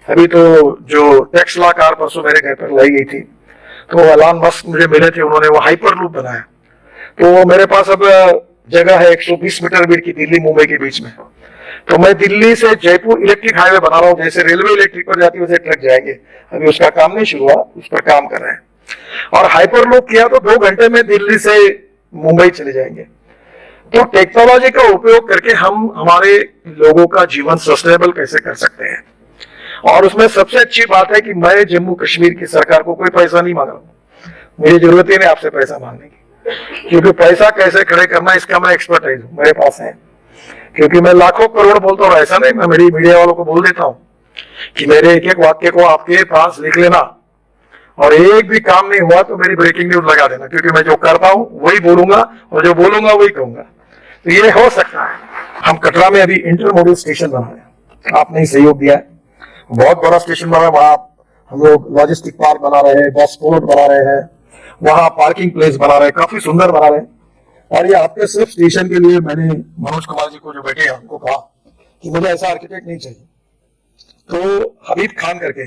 अभी तो जो टेस्ला कार परसों मेरे घर पर लाई गई थी, तो एलन मस्क मुझे मिले थे, उन्होंने वो हाइपर लूप बनाया। तो मेरे पास अब जगह है 120 मीटर दूर की, दिल्ली मुंबई के बीच में। तो मैं दिल्ली से जयपुर इलेक्ट्रिक हाईवे बना रहा हूँ, जैसे रेलवे इलेक्ट्रिक पर जाती है वैसे ट्रक जाएंगे। अभी उसका काम नहीं शुरू हुआ, उस पर काम कर रहे हैं। और हाइपर लूप किया तो 2 घंटे में दिल्ली से मुंबई चले जाएंगे। तो टेक्नोलॉजी का उपयोग करके हम हमारे लोगों का जीवन सस्टेनेबल कैसे कर सकते हैं। और उसमें सबसे अच्छी बात है कि मैं जम्मू कश्मीर की सरकार को कोई पैसा नहीं मांग रहा हूं, मेरी जरूरत ही नहीं आपसे पैसा मांगने की, क्योंकि पैसा कैसे खड़े करना इसका मैं एक्सपर्टाइज हूं, मेरे पास है। क्योंकि मैं लाखों करोड़ बोलता हूँ, ऐसा नहीं, मैं मेरी मीडिया वालों को बोल देता हूँ कि मेरे एक एक वाक्य को आपके पास लिख लेना, और एक भी काम नहीं हुआ तो मेरी ब्रेकिंग न्यूज लगा देना, क्योंकि मैं जो करता हूं वही बोलूंगा और जो बोलूंगा वही कहूंगा। तो ये हो सकता है। हम कटरा में अभी इंटरमोडल स्टेशन बना रहे हैं, आपने ही सहयोग दिया है, बहुत बड़ा स्टेशन बना है। वहां हम लोग लॉजिस्टिक पार्क बना रहे हैं, बस पोर्ट बना रहे हैं, वहां पार्किंग प्लेस बना रहे हैं, काफी सुंदर बना रहे हैं। और ये आपके सिर्फ स्टेशन के लिए मैंने मनोज कुमार जी को जो बैठे हैं उनको कहा कि मुझे ऐसा आर्किटेक्ट नहीं चाहिए। तो हबीब खान करके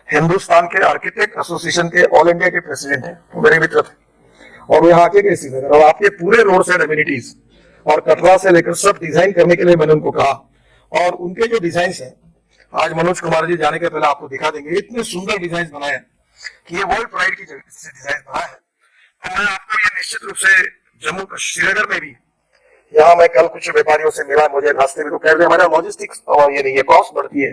हिंदुस्तान के आर्किटेक्ट एसोसिएशन के ऑल इंडिया के प्रेसिडेंट हैं, वो मेरे मित्र थे, और वो यहाँ आके गए श्रीनगर, और आपके पूरे रोड साइड एमिनिटीज और कटरा से लेकर सब डिजाइन करने के लिए मैंने उनको कहा। और उनके जो डिजाइन है आज मनोज कुमार जी जाने के पहले आपको दिखा देंगे, इतने सुंदर डिजाइन बनाए हैं कि ये वर्ल्ड प्राइड की डिजाइन बना है। तो मैं आपको ये निश्चित रूप से जम्मू श्रीनगर में भी, यहाँ मैं कल कुछ व्यापारियों से मिला, मुझे रास्ते में तो कह रहे हमारा लॉजिस्टिक्स और ये नहीं, ये कॉस्ट बढ़ती है,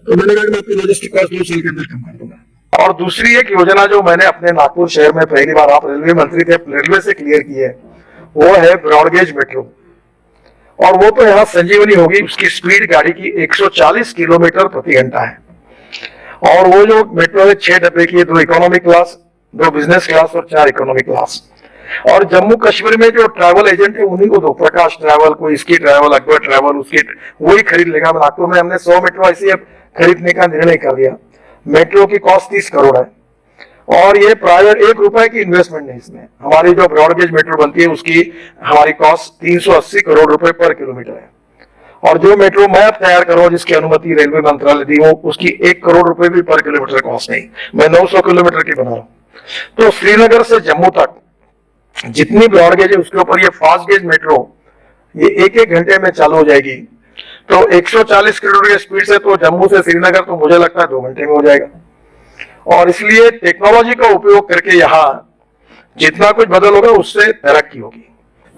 तो मैंने कहा मैं आपकी लॉजिस्टिक कॉस्ट 2 साल के अंदर कम कर दूंगा। और दूसरी एक योजना जो मैंने अपने नागपुर शहर में पहली बार, आप रेलवे मंत्री थे, रेलवे से क्लियर की है, वो है ब्रॉडगेज मेट्रो। और वो तो यहाँ संजीवनी होगी, उसकी स्पीड गाड़ी की 140 किलोमीटर प्रति घंटा है। और वो जो मेट्रो है 6 डब्बे की, 2 इकोनॉमिक क्लास, 2 बिजनेस क्लास और 4 इकोनॉमिक क्लास। और जम्मू कश्मीर में जो ट्रैवल एजेंट है उन्हीं को दो, प्रकाश ट्रैवल, कोई इसकी ट्रैवल, अकबर ट्रैवल, उसकी वही खरीद लेगा। नागपुर में हमने 100 मेट्रो ऐसी खरीदने का निर्णय कर दिया। मेट्रो की कॉस्ट 30 करोड़ है, और ये प्राइवेट 1 रुपए की इन्वेस्टमेंट नहीं इसमें। हमारी जो ब्रॉडगेज मेट्रो बनती है उसकी हमारी कॉस्ट 380 करोड़ रुपए पर किलोमीटर है। और जो मेट्रो मैं अब तैयार कर रहा हूं, जिसकी अनुमति रेलवे मंत्रालय दी, वो उसकी 1 करोड़ रुपए भी पर किलोमीटर कॉस्ट नहीं, मैं 900 किलोमीटर की बना रहा हूं। तो श्रीनगर से जम्मू तक जितनी ब्रॉडगेज है उसके ऊपर ये फास्ट गेज मेट्रो ये 1-1 घंटे में चालू हो जाएगी। तो 140 किलोमीटर की स्पीड से तो जम्मू से श्रीनगर तो मुझे लगता है 2 घंटे में हो जाएगा। और इसलिए टेक्नोलॉजी का उपयोग करके यहाँ जितना कुछ बदल होगा उससे तरक्की होगी।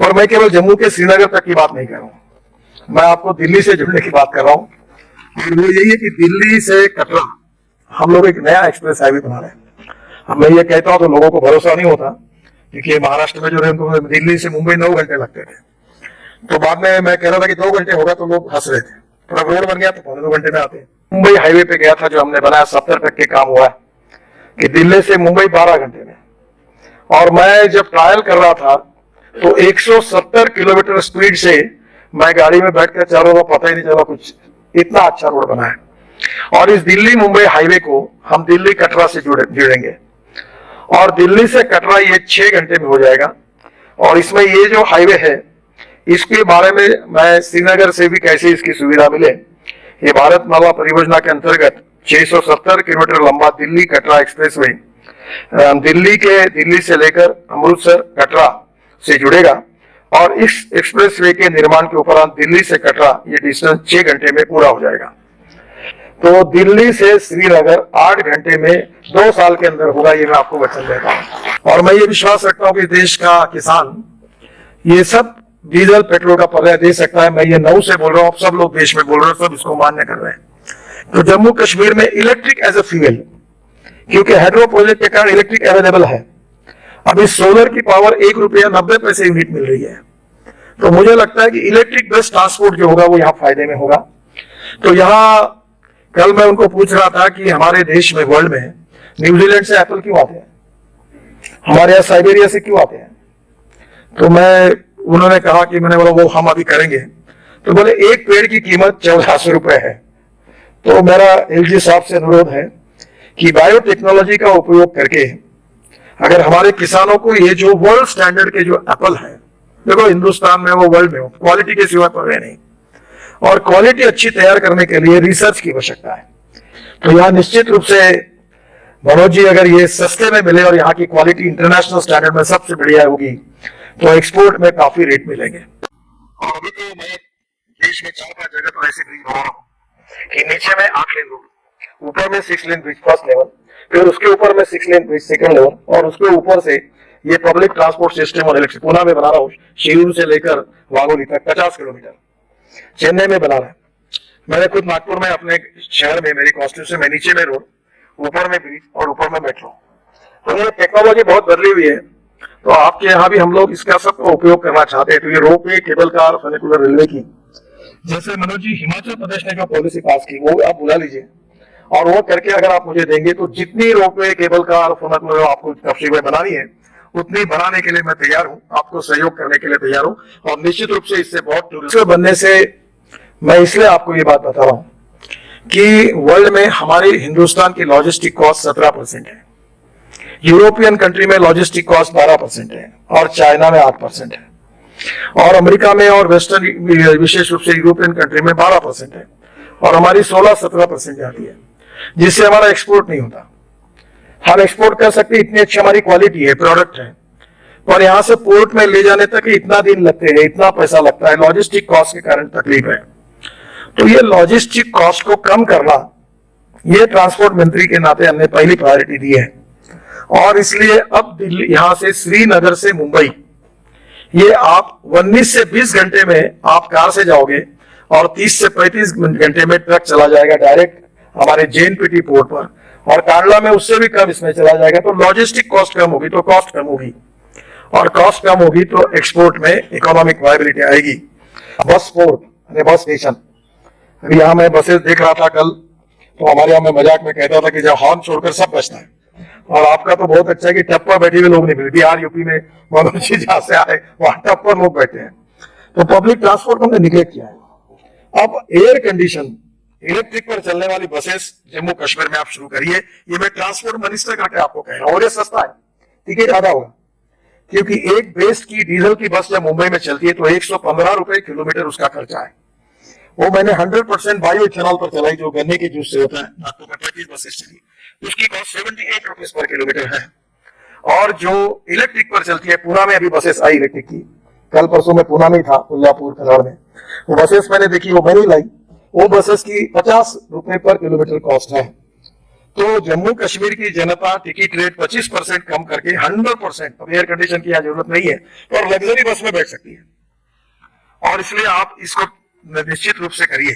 पर मैं केवल जम्मू के श्रीनगर तक की बात नहीं कर रहा हूँ, मैं आपको दिल्ली से जुड़ने की बात कर रहा हूँ। और वो यही है कि दिल्ली से कटरा हम लोग एक नया एक्सप्रेस हाईवे बना रहे हैं। अब मैं ये कहता हूँ तो लोगों को भरोसा नहीं होता, क्योंकि महाराष्ट्र में जो है दिल्ली से मुंबई 9 घंटे लगते थे। तो बाद में मैं कह रहा था कि 2 घंटे होगा, तो लोग हंस रहे थे। थोड़ा रोड बन गया तो 2 घंटे में आते हैं। मुंबई हाईवे पे गया था जो हमने बनाया, 70% काम हुआ है कि दिल्ली से मुंबई 12 घंटे में। और मैं जब ट्रायल कर रहा था तो 170 किलोमीटर स्पीड से मैं गाड़ी में बैठकर चल रहा था, पता ही नहीं चला कुछ, इतना अच्छा रोड बना है। और इस दिल्ली मुंबई हाईवे को हम दिल्ली कटरा से जुड़ेंगे, और दिल्ली से कटरा ये 6 घंटे में हो जाएगा। और इसमें ये जो हाईवे है इसके बारे में मैं श्रीनगर से भी कैसे इसकी सुविधा मिले, ये भारत माला परियोजना के अंतर्गत 670 किलोमीटर लंबा दिल्ली कटरा एक्सप्रेसवे दिल्ली से लेकर अमृतसर कटरा से जुड़ेगा। और इस एक्सप्रेसवे के निर्माण के उपरांत दिल्ली से कटरा ये डिस्टेंस 6 घंटे में पूरा हो जाएगा। तो दिल्ली से श्रीनगर 8 घंटे में 2 साल के अंदर होगा, ये मैं आपको वचन देता हूँ। और मैं ये विश्वास रखता हूँ कि देश का किसान ये सब डीजल पेट्रोल का पर्याय दे सकता है। मैं ये 9 से बोल रहा हूँ, सब लोग देश में बोल रहे हैं, सब इसको मान्य कर रहे हैं। तो जम्मू कश्मीर में इलेक्ट्रिक एज ए फ्यूल, क्योंकि हाइड्रो प्रोजेक्ट के कारण इलेक्ट्रिक अवेलेबल है। अभी सोलर की पावर 1 रुपया 90 पैसे यूनिट मिल रही है। तो मुझे लगता है कि इलेक्ट्रिक बेस्ड ट्रांसपोर्ट जो होगा वो यहाँ फायदे में होगा। तो यहाँ कल मैं उनको पूछ रहा था कि हमारे देश में, वर्ल्ड में, न्यूजीलैंड से एप्पल क्यों आते हैं, हमारे यहाँ साइबेरिया से क्यों आते हैं। तो उन्होंने कहा कि मैंने बोला वो हम अभी करेंगे। तो बोले एक पेड़ की कीमत 1400 रुपए है। तो मेरा एलजी साहब से अनुरोध है कि बायोटेक्नोलॉजी का उपयोग करके अगर हमारे किसानों को ये जो वर्ल्ड स्टैंडर्ड के जो एप्पल है, देखो हिंदुस्तान में वो वर्ल्ड में हो, क्वालिटी के सिवा पर है नहीं, और क्वालिटी अच्छी तैयार करने के लिए रिसर्च की आवश्यकता है। तो यहाँ निश्चित रूप से मनोज जी, अगर ये सस्ते में मिले और यहाँ की क्वालिटी इंटरनेशनल स्टैंडर्ड में सबसे बढ़िया होगी तो एक्सपोर्ट में काफी रेट मिलेंगे। और अभी तो मैं देश में 4-5 जगह पर ऐसे ब्रिज बना रहा हूँ कि नीचे में 8 लेन रोड, ऊपर में 6 लेन ब्रिज फर्स्ट लेवल, फिर उसके ऊपर में 6 लेन ब्रिज सेकंड लेवल, और उसके ऊपर से ये पब्लिक ट्रांसपोर्ट सिस्टम और इलेक्ट्रिक पुणे में बना रहा हूँ, शिरूर से लेकर वाघोली तक 50 किलोमीटर, चेन्नई में बना रहा है। मैंने खुद नागपुर में अपने शहर में, मेरी कॉन्स्टिट्यूशन में नीचे में रोड, ऊपर में ब्रिज और ऊपर में मेट्रो। तो ये टेक्नोलॉजी बहुत बदली हुई है, तो आपके यहाँ भी हम लोग इसका सबका उपयोग करना चाहते हैं। तो ये ropeway, cable car, funicular railway की, जैसे मनोज जी हिमाचल प्रदेश ने जो पॉलिसी पास की वो आप बुला लीजिए, और वो करके अगर आप मुझे देंगे तो जितनी रोपवे, केबल कार, फनिकुलर आपको तफसील में बनानी है उतनी बनाने के लिए मैं तैयार हूँ, आपको सहयोग करने के लिए तैयार हूँ। और निश्चित रूप से इससे बहुत टूरिज्म बनने से मैं इसलिए आपको ये बात बता रहा हूँ कि वर्ल्ड में हमारे हिंदुस्तान की लॉजिस्टिक कॉस्ट 17% है, यूरोपियन कंट्री में लॉजिस्टिक कॉस्ट 12% है, और चाइना में 8% है, और अमेरिका में और वेस्टर्न विशेष रूप से यूरोपियन कंट्री में 12% है, और हमारी 16-17% जाती है, जिससे हमारा एक्सपोर्ट नहीं होता। हम एक्सपोर्ट कर सकते, इतनी अच्छी हमारी क्वालिटी है, प्रोडक्ट है, पर यहां से पोर्ट में ले जाने तक इतना दिन लगते हैं, इतना पैसा लगता है, लॉजिस्टिक कॉस्ट के कारण तकलीफ है। तो ये लॉजिस्टिक कॉस्ट को कम करना, ये ट्रांसपोर्ट मंत्री के नाते हमने पहली प्रायोरिटी दी है। और इसलिए अब दिल्ली, यहां से श्रीनगर से मुंबई, ये आप 19 से 20 घंटे में आप कार से जाओगे, और 30 से 35 घंटे में ट्रक चला जाएगा डायरेक्ट हमारे जेएनपीटी पोर्ट पर, और कांडला में उससे भी कम इसमें चला जाएगा। तो लॉजिस्टिक कॉस्ट कम होगी तो कॉस्ट कम होगी, और कॉस्ट कम होगी तो एक्सपोर्ट में इकोनॉमिक वायबिलिटी आएगी। बस पोर्ट, बस स्टेशन, अभी यहाँ मैं बसेस देख रहा था कल, तो हमारे यहाँ मैं मजाक में कहता था कि जब हॉर्न छोड़कर सब बचता है। और आपका तो बहुत अच्छा है कि टप पर बैठे हुए लोग नहीं मिले, बिहार यूपी में मनोज जी जहां से आए वहां टप पर लोग बैठे हैं। तो पब्लिक ट्रांसपोर्ट हमने निगलेक्ट किया है। अब एयर कंडीशन इलेक्ट्रिक पर चलने वाली बसेस जम्मू कश्मीर में आप शुरू करिए, ये मैं ट्रांसपोर्ट मिनिस्टर करके आपको कह रहा हूँ। और ये सस्ता है, टिकट आधा होगा, क्योंकि एक बेस्ट की डीजल की बस जब मुंबई में चलती है तो 115 रुपए किलोमीटर उसका खर्चा है। वो मैंने 100% बायो इथेनॉल पर चलाई, जो गन्ने के जूस से होता है। नागपुर में 25 बसेस चली, उसकी कॉस्ट 78 रुपीज पर किलोमीटर है। और जो इलेक्ट्रिक पर चलती है, पूना में अभी बसेस आई इलेक्ट्रिक की, कल परसों में पूना में था, उल्लापुर कलाड़ में, वो बसेस मैंने देखी, वो मैंने लाई। वो बसेस की 50 रुपए पर किलोमीटर कॉस्ट है। तो जम्मू कश्मीर की जनता टिकट रेट 25% कम करके 100%, अब एयर कंडीशन की जरूरत नहीं है, और लग्जरी बस में बैठ सकती है। और इसलिए आप इसको निश्चित रूप से करिए।